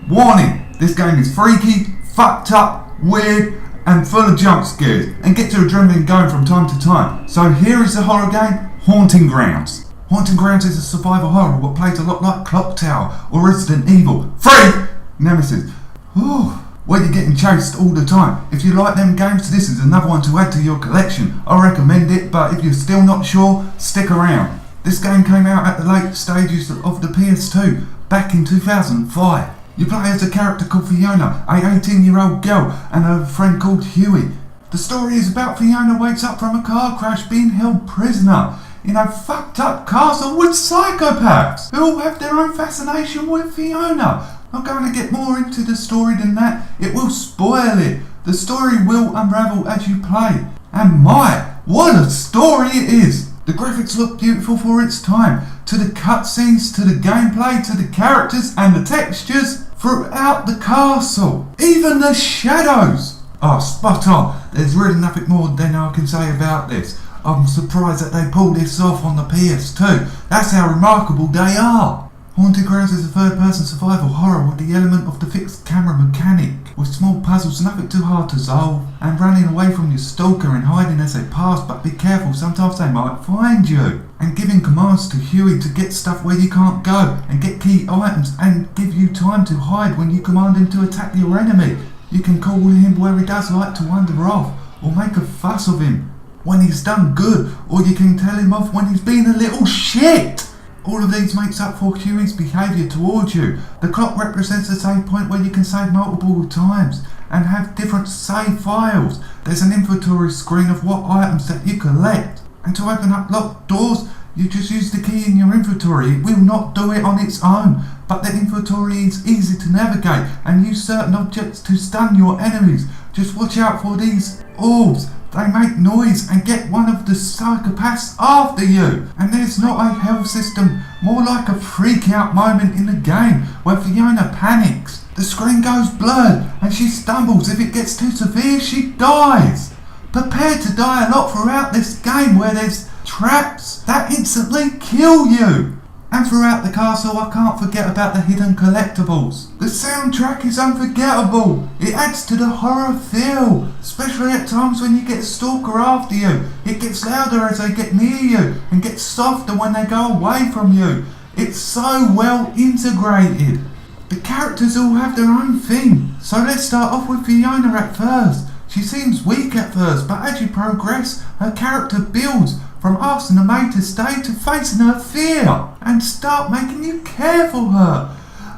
Warning, this game is freaky, fucked up, weird, and full of jump scares, and gets your adrenaline going from time to time. So here is the horror game, Haunting Grounds. Haunting Grounds is a survival horror what plays a lot like Clock Tower or Resident Evil 3 Nemesis. Where you're getting chased all the time. If you like them games, this is another one to add to your collection. I recommend it, but if you're still not sure, stick around. This game came out at the late stages of the PS2 back in 2005. You play as a character called Fiona, a 18-year-old girl, and her friend called Huey. The story is about Fiona wakes up from a car crash being held prisoner in a fucked up castle with psychopaths who all have their own fascination with Fiona. I'm going to get more into the story than that. It will spoil it. The story will unravel as you play. And what a story it is! The graphics look beautiful for its time. To the cutscenes, to the gameplay, to the characters and the textures throughout the castle. Even the shadows. Spot on. There's really nothing more than I can say about this. I'm surprised that they pulled this off on the PS2. That's how remarkable they are. Haunting Grounds is a third-person survival horror with the element of the fixed camera mechanic, with small puzzles, nothing too hard to solve, and running away from your stalker and hiding as they pass, but be careful, sometimes they might find you. And giving commands to Huey to get stuff where you can't go, and get key items, and give you time to hide when you command him to attack your enemy. You can call him where he does like to wander off, or make a fuss of him when he's done good, or you can tell him off when he's been a little shit. All of these makes up for Huey's behaviour towards you. The clock represents a save point where you can save multiple times and have different save files. There's an inventory screen of what items that you collect. And to open up locked doors, you just use the key in your inventory. It will not do it on its own, but the inventory is easy to navigate and use certain objects to stun your enemies. Just watch out for these orbs. They make noise and get one of the psychopaths after you. And there's not a health system, more like a freak out moment in the game where Fiona panics. The screen goes blurred and she stumbles. If it gets too severe, she dies. Prepare to die a lot throughout this game where there's traps that instantly kill you. And throughout the castle, I can't forget about the hidden collectibles. The soundtrack is unforgettable. It adds to the horror feel, especially at times when you get a stalker after you. It gets louder as they get near you and gets softer when they go away from you. It's so well integrated. The characters all have their own thing. So let's start off with Fiona at first. She seems weak at first, but as you progress, her character builds from asking the maid to stay to facing her fear and start making you care for her.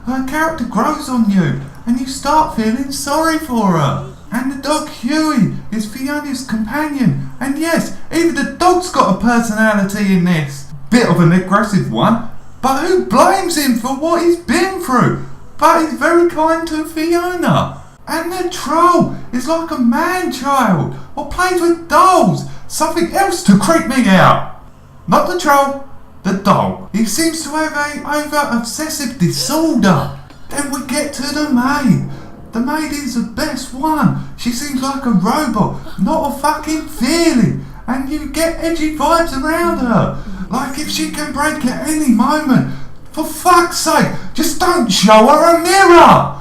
Her character grows on you and you start feeling sorry for her. And the dog Huey is Fiona's companion. And yes, even the dog's got a personality in this. Bit of an aggressive one, but who blames him for what he's been through? But he's very kind to Fiona. And the troll is like a man-child or plays with dolls. Something else to creep me out. Not the troll, the doll. He seems to have a over-obsessive disorder. Then we get to the maid. The maid is the best one. She seems like a robot, not a fucking feeling. And you get edgy vibes around her. Like if she can break at any moment. For fuck's sake, just don't show her a mirror.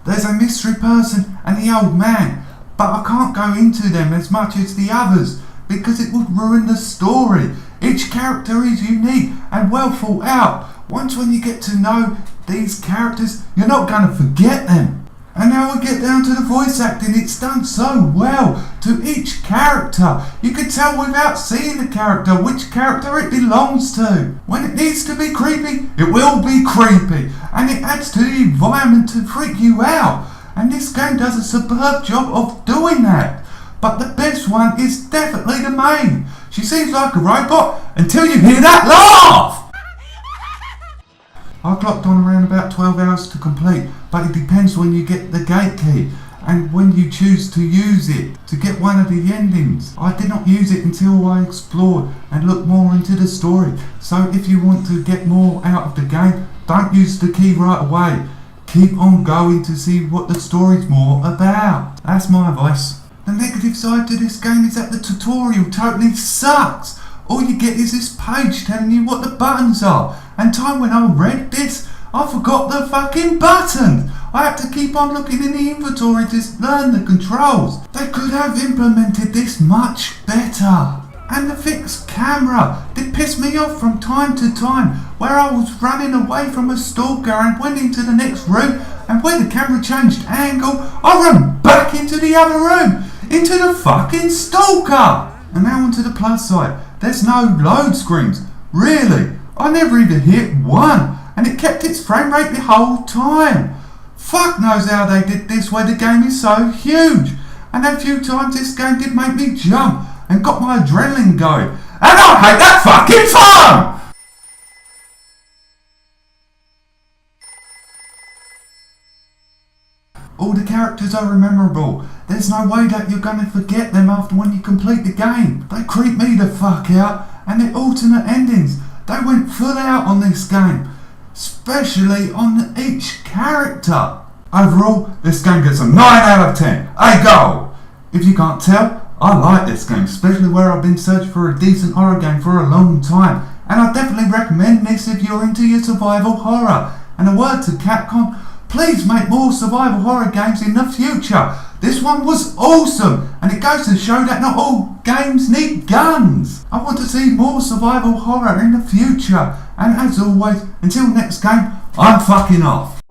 There's a mystery person and the old man, but I can't go into them as much as the others because it would ruin the story. Each character is unique and well thought out. Once when you get to know these characters, you're not going to forget them. And now we get down to the voice acting. It's done so well to each character. You can tell without seeing the character which character it belongs to. When it needs to be creepy, it will be creepy. And it adds to the environment to freak you out. And this game does a superb job of doing that. But the best one is definitely the maid. She seems like a robot until you hear that laugh. I clocked on around about 12 hours to complete, but it depends when you get the gate key and when you choose to use it to get one of the endings. I did not use it until I explored and looked more into the story. So if you want to get more out of the game, don't use the key right away. Keep on going to see what the story's more about. That's my advice. The negative side to this game is that the tutorial totally sucks. All you get is this page telling you what the buttons are. And time when I read this, I forgot the fucking buttons. I had to keep on looking in the inventory to learn the controls. They could have implemented this much better. And the fixed camera did piss me off from time to time, where I was running away from a stalker and went into the next room, and where the camera changed angle, I ran back into the other room, into the fucking stalker. And now onto the plus side, there's no load screens. Really, I never even hit one, and it kept its frame rate the whole time. Fuck knows how they did this where the game is so huge. And a few times this game did make me jump and got my adrenaline going. And I hate that fucking phone! All the characters are memorable. There's no way that you're gonna forget them after when you complete the game. They creep me the fuck out, and the alternate endings, they went full out on this game. Especially on each character. Overall, this game gets a 9 out of 10. A goal! If you can't tell, I like this game, especially where I've been searching for a decent horror game for a long time. And I definitely recommend this if you're into your survival horror. And a word to Capcom, please make more survival horror games in the future. This one was awesome, and it goes to show that not all games need guns. I want to see more survival horror in the future. And as always, until next game, I'm fucking off.